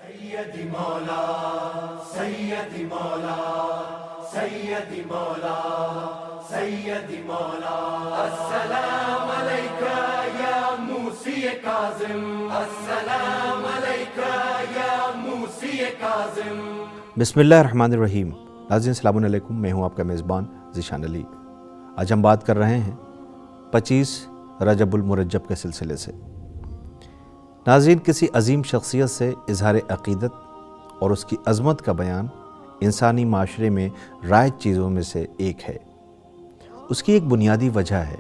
سیدی مولا سیدی مولا سیدی مولا سیدی مولا السلام علیکہ یا موسی کاظم السلام علیکہ یا موسی کاظم۔ بسم اللہ الرحمن الرحیم۔ ناظرین السلام علیکم، میں ہوں آپ کا میزبان ذیشان علی۔ آج ہم بات کر رہے ہیں 25 رجب المرجب کے سلسلے سے۔ ناظرین، کسی عظیم شخصیت سے اظہار عقیدت اور اس کی عظمت کا بیان انسانی معاشرے میں رائج چیزوں میں سے ایک ہے۔ اس کی ایک بنیادی وجہ ہے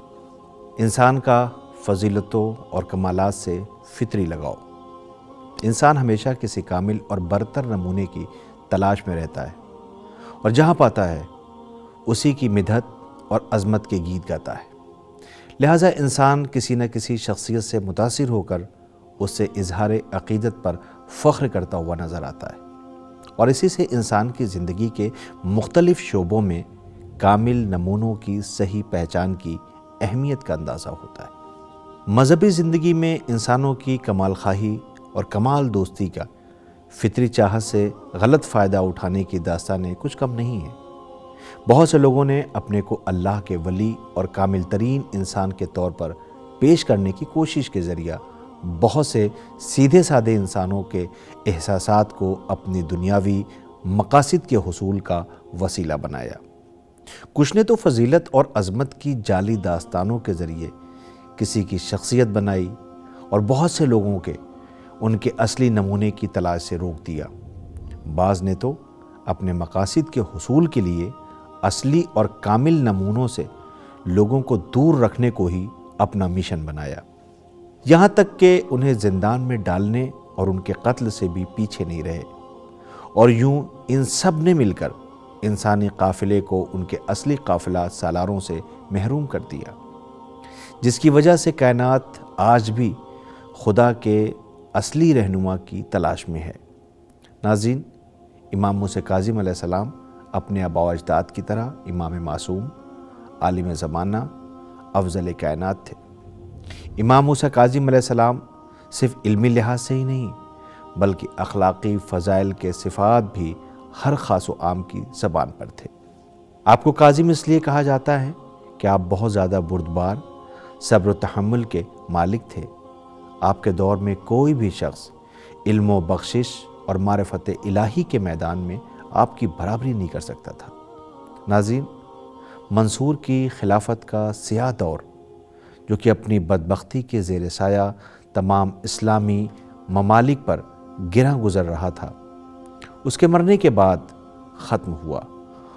انسان کا فضیلتوں اور کمالات سے فطری لگاؤ۔ انسان ہمیشہ کسی کامل اور برتر نمونے کی تلاش میں رہتا ہے اور جہاں پاتا ہے اسی کی مدحت اور عظمت کے گیت گاتا ہے۔ لہٰذا انسان کسی نہ کسی شخصیت سے متاثر ہو کر اس سے اظہار عقیدت پر فخر کرتا ہوا نظر آتا ہے، اور اسی سے انسان کی زندگی کے مختلف شعبوں میں کامل نمونوں کی صحیح پہچان کی اہمیت کا اندازہ ہوتا ہے۔ مذہبی زندگی میں انسانوں کی کمال خواہی اور کمال دوستی کا فطری چاہت سے غلط فائدہ اٹھانے کی داستانیں کچھ کم نہیں ہیں۔ بہت سے لوگوں نے اپنے کو اللہ کے ولی اور کامل ترین انسان کے طور پر پیش کرنے کی کوشش کے ذریعہ بہت سے سیدھے سادے انسانوں کے احساسات کو اپنی دنیاوی مقاصد کے حصول کا وسیلہ بنایا۔ کچھ نے تو فضیلت اور عظمت کی جعلی داستانوں کے ذریعے کسی کی شخصیت بنائی اور بہت سے لوگوں کے ان کے اصلی نمونے کی تلاش سے روک دیا۔ بعض نے تو اپنے مقاصد کے حصول کے لیے اصلی اور کامل نمونوں سے لوگوں کو دور رکھنے کو ہی اپنا مشن بنایا، یہاں تک کہ انہیں زندان میں ڈالنے اور ان کے قتل سے بھی پیچھے نہیں رہے، اور یوں ان سب نے مل کر انسانی قافلے کو ان کے اصلی قافلہ سالاروں سے محروم کر دیا، جس کی وجہ سے کائنات آج بھی خدا کے اصلی رہنما کی تلاش میں ہے۔ ناظرین، امام موسیٰ کاظم علیہ السلام اپنے آباء و اجداد کی طرح امام معصوم، عالم زمانہ، افضل کائنات تھے۔ امام موسیٰ کاظم علیہ السلام صرف علمی لحاظ سے ہی نہیں بلکہ اخلاقی فضائل کے صفات بھی ہر خاص و عام کی زبان پر تھے۔ آپ کو کاظم اس لیے کہا جاتا ہے کہ آپ بہت زیادہ بردبار، صبر و تحمل کے مالک تھے۔ آپ کے دور میں کوئی بھی شخص علم و بخشش اور معرفت الہی کے میدان میں آپ کی برابری نہیں کر سکتا تھا۔ ناظرین، منصور کی خلافت کا سیاہ دور، جو کہ اپنی بدبختی کے زیر سایہ تمام اسلامی ممالک پر گرہ گزر رہا تھا، اس کے مرنے کے بعد ختم ہوا،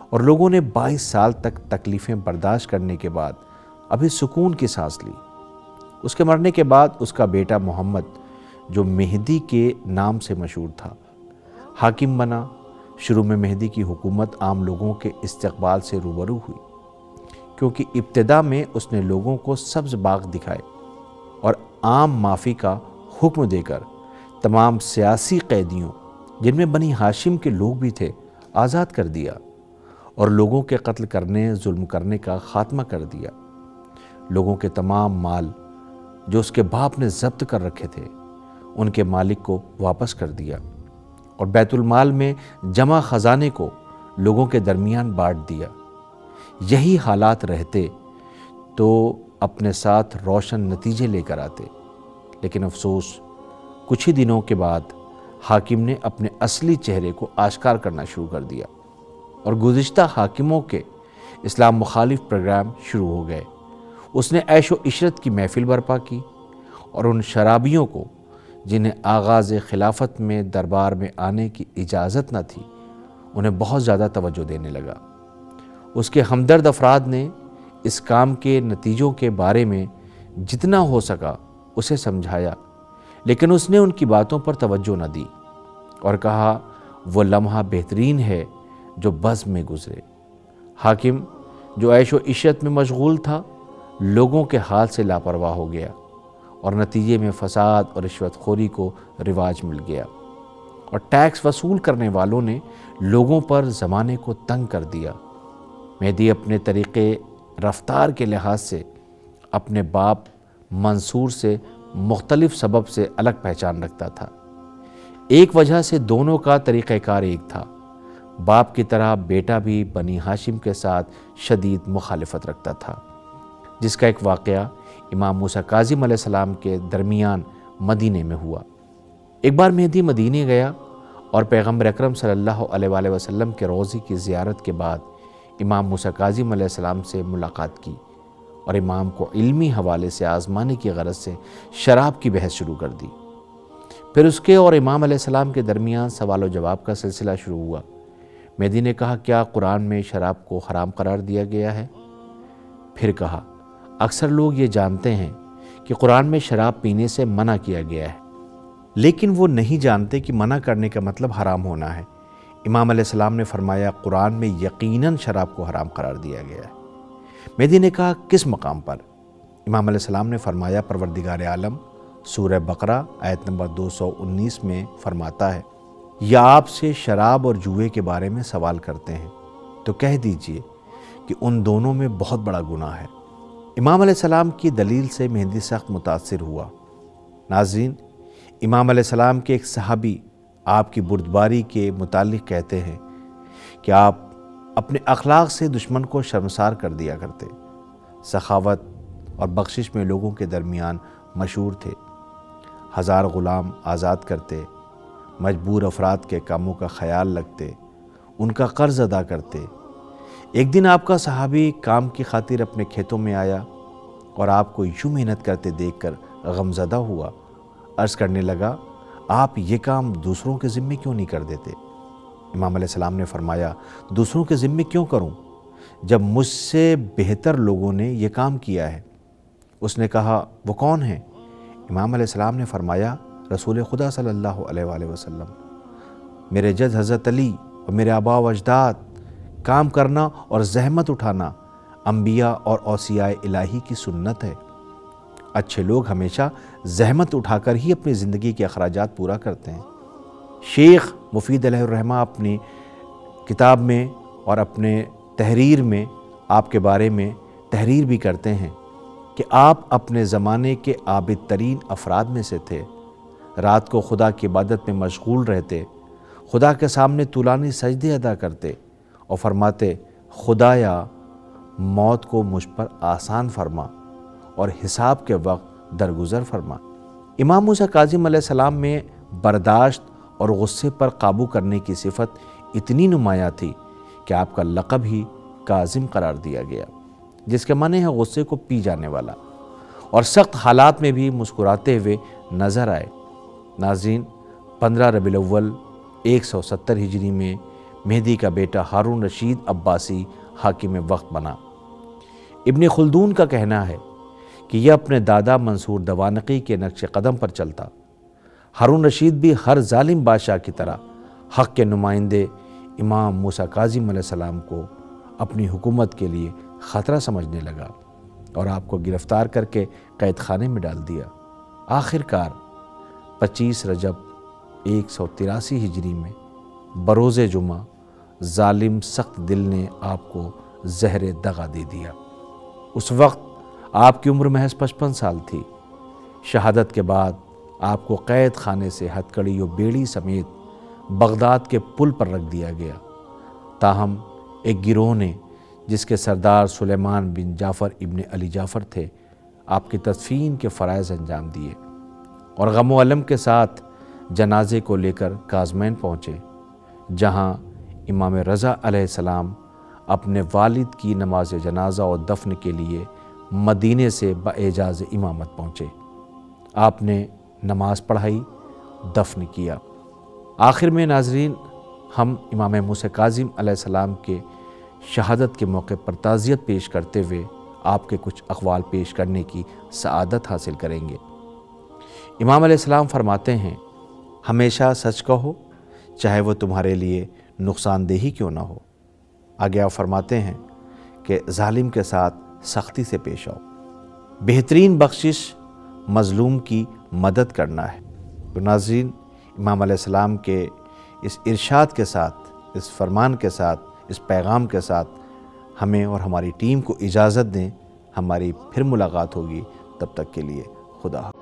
اور لوگوں نے 22 سال تک تکلیفیں برداشت کرنے کے بعد ابھی سکون کی سانس لی۔ اس کے مرنے کے بعد اس کا بیٹا محمد، جو مہدی کے نام سے مشہور تھا، حاکم بنا۔ شروع میں مہدی کی حکومت عام لوگوں کے استقبال سے روبرو ہوئی، کیونکہ ابتدا میں اس نے لوگوں کو سبز باغ دکھائے اور عام معافی کا حکم دے کر تمام سیاسی قیدیوں، جن میں بنی ہاشم کے لوگ بھی تھے، آزاد کر دیا، اور لوگوں کے قتل کرنے، ظلم کرنے کا خاتمہ کر دیا۔ لوگوں کے تمام مال جو اس کے باپ نے ضبط کر رکھے تھے، ان کے مالک کو واپس کر دیا، اور بیت المال میں جمع خزانے کو لوگوں کے درمیان بانٹ دیا۔ یہی حالات رہتے تو اپنے ساتھ روشن نتیجے لے کر آتے، لیکن افسوس کچھ ہی دنوں کے بعد حاکم نے اپنے اصلی چہرے کو آشکار کرنا شروع کر دیا، اور گزشتہ حاکموں کے اسلام مخالف پروگرام شروع ہو گئے۔ اس نے عیش و عشرت کی محفل برپا کی، اور ان شرابیوں کو جنہیں آغاز خلافت میں دربار میں آنے کی اجازت نہ تھی، انہیں بہت زیادہ توجہ دینے لگا۔ اس کے ہمدرد افراد نے اس کام کے نتیجوں کے بارے میں جتنا ہو سکا اسے سمجھایا، لیکن اس نے ان کی باتوں پر توجہ نہ دی، اور کہا وہ لمحہ بہترین ہے جو بزم میں گزرے۔ حاکم، جو عیش و عشرت میں مشغول تھا، لوگوں کے حال سے لاپرواہ ہو گیا، اور نتیجے میں فساد اور رشوت خوری کو رواج مل گیا، اور ٹیکس وصول کرنے والوں نے لوگوں پر زمانے کو تنگ کر دیا۔ مہدی اپنے طریقے رفتار کے لحاظ سے اپنے باپ منصور سے مختلف سبب سے الگ پہچان رکھتا تھا۔ ایک وجہ سے دونوں کا طریقہ کار ایک تھا۔ باپ کی طرح بیٹا بھی بنی ہاشم کے ساتھ شدید مخالفت رکھتا تھا، جس کا ایک واقعہ امام موسیٰ کاظم علیہ السلام کے درمیان مدینے میں ہوا۔ ایک بار مہدی مدینے گیا اور پیغمبر اکرم صلی اللہ علیہ وآلہ وسلم کے روضے کی زیارت کے بعد امام موسیٰ کاظم علیہ السلام سے ملاقات کی اور امام کو علمی حوالے سے آزمانے کی غرض سے شراب کی بحث شروع کر دی۔ پھر اس کے اور امام علیہ السلام کے درمیان سوال و جواب کا سلسلہ شروع ہوا۔ مہدی نے کہا، کیا قرآن میں شراب کو حرام قرار دیا گیا ہے؟ پھر کہا، اکثر لوگ یہ جانتے ہیں کہ قرآن میں شراب پینے سے منع کیا گیا ہے، لیکن وہ نہیں جانتے کہ منع کرنے کا مطلب حرام ہونا ہے۔ امام علیہ السلام نے فرمایا، قرآن میں یقیناً شراب کو حرام قرار دیا گیا ہے۔ مہدی نے کہا، کس مقام پر؟ امام علیہ السلام نے فرمایا، پروردگار عالم سورہ بقرہ آیت نمبر 219 میں فرماتا ہے، یا آپ سے شراب اور جوئے کے بارے میں سوال کرتے ہیں تو کہہ دیجئے کہ ان دونوں میں بہت بڑا گناہ ہے۔ امام علیہ السلام کی دلیل سے مہدی سخت متاثر ہوا۔ ناظرین، امام علیہ السلام کے ایک صحابی آپ کی بردباری کے متعلق کہتے ہیں کہ آپ اپنے اخلاق سے دشمن کو شرمسار کر دیا کرتے، سخاوت اور بخشش میں لوگوں کے درمیان مشہور تھے، 1000 غلام آزاد کرتے، مجبور افراد کے کاموں کا خیال رکھتے، ان کا قرض ادا کرتے۔ ایک دن آپ کا صحابی کام کی خاطر اپنے کھیتوں میں آیا اور آپ کو یوں محنت کرتے دیکھ کر غمزدہ ہوا۔ عرض کرنے لگا، آپ یہ کام دوسروں کے ذمے کیوں نہیں کر دیتے؟ امام علیہ السلام نے فرمایا، دوسروں کے ذمے کیوں کروں جب مجھ سے بہتر لوگوں نے یہ کام کیا ہے؟ اس نے کہا، وہ کون ہیں؟ امام علیہ السلام نے فرمایا، رسول خدا صلی اللہ علیہ وآلہ وسلم۔ میرے جد حضرت علی اور میرے آباء و اجداد، کام کرنا اور زحمت اٹھانا انبیاء اور اوصیاء الہی کی سنت ہے۔ اچھے لوگ ہمیشہ زحمت اٹھا کر ہی اپنی زندگی کے اخراجات پورا کرتے ہیں۔ شیخ مفید علیہ الرحمہ اپنی کتاب میں اور اپنے تحریر میں آپ کے بارے میں تحریر بھی کرتے ہیں کہ آپ اپنے زمانے کے عابد ترین افراد میں سے تھے، رات کو خدا کی عبادت میں مشغول رہتے، خدا کے سامنے طولانی سجدے ادا کرتے اور فرماتے، خدایا موت کو مجھ پر آسان فرما اور حساب کے وقت درگزر فرما۔ امام موسیٰ کاظم علیہ السلام میں برداشت اور غصے پر قابو کرنے کی صفت اتنی نمایاں تھی کہ آپ کا لقب ہی کاظم قرار دیا گیا، جس کے معنی ہے غصے کو پی جانے والا، اور سخت حالات میں بھی مسکراتے ہوئے نظر آئے۔ ناظرین، 15 ربیع الاول 170 ہجری میں مہدی کا بیٹا ہارون رشید عباسی حاکم وقت بنا۔ ابن خلدون کا کہنا ہے کہ یہ اپنے دادا منصور دوانقی کے نقش قدم پر چلتا۔ ہارون رشید بھی ہر ظالم بادشاہ کی طرح حق کے نمائندے امام موسیٰ کاظم علیہ السلام کو اپنی حکومت کے لیے خطرہ سمجھنے لگا اور آپ کو گرفتار کر کے قید خانے میں ڈال دیا۔ آخر کار 25 رجب 183 ہجری میں بروز جمعہ ظالم سخت دل نے آپ کو زہر دغا دے دیا۔ اس وقت آپ کی عمر محض 55 سال تھی۔ شہادت کے بعد آپ کو قید خانے سے ہتکڑی و بیڑی سمیت بغداد کے پل پر رکھ دیا گیا۔ تاہم ایک گروہ نے، جس کے سردار سلیمان بن جعفر ابن علی جعفر تھے، آپ کی تدفین کے فرائض انجام دیے اور غم و علم کے ساتھ جنازے کو لے کر کاظمین پہنچے، جہاں امام رضا علیہ السلام اپنے والد کی نماز جنازہ اور دفن کے لیے مدینے سے باعجاز امامت پہنچے۔ آپ نے نماز پڑھائی، دفن کیا۔ آخر میں ناظرین، ہم امام موسیٰ کاظم علیہ السلام کے شہادت کے موقع پر تعزیت پیش کرتے ہوئے آپ کے کچھ اقوال پیش کرنے کی سعادت حاصل کریں گے۔ امام علیہ السلام فرماتے ہیں، ہمیشہ سچ کہو، چاہے وہ تمہارے لیے نقصان دہی کیوں نہ ہو۔ آگے آپ فرماتے ہیں کہ ظالم کے ساتھ سختی سے پیش آؤ۔ بہترین بخشش مظلوم کی مدد کرنا ہے۔ تو ناظرین، امام علیہ السلام کے اس ارشاد کے ساتھ، اس فرمان کے ساتھ، اس پیغام کے ساتھ ہمیں اور ہماری ٹیم کو اجازت دیں۔ ہماری پھر ملاقات ہوگی، تب تک کے لیے خدا حافظ۔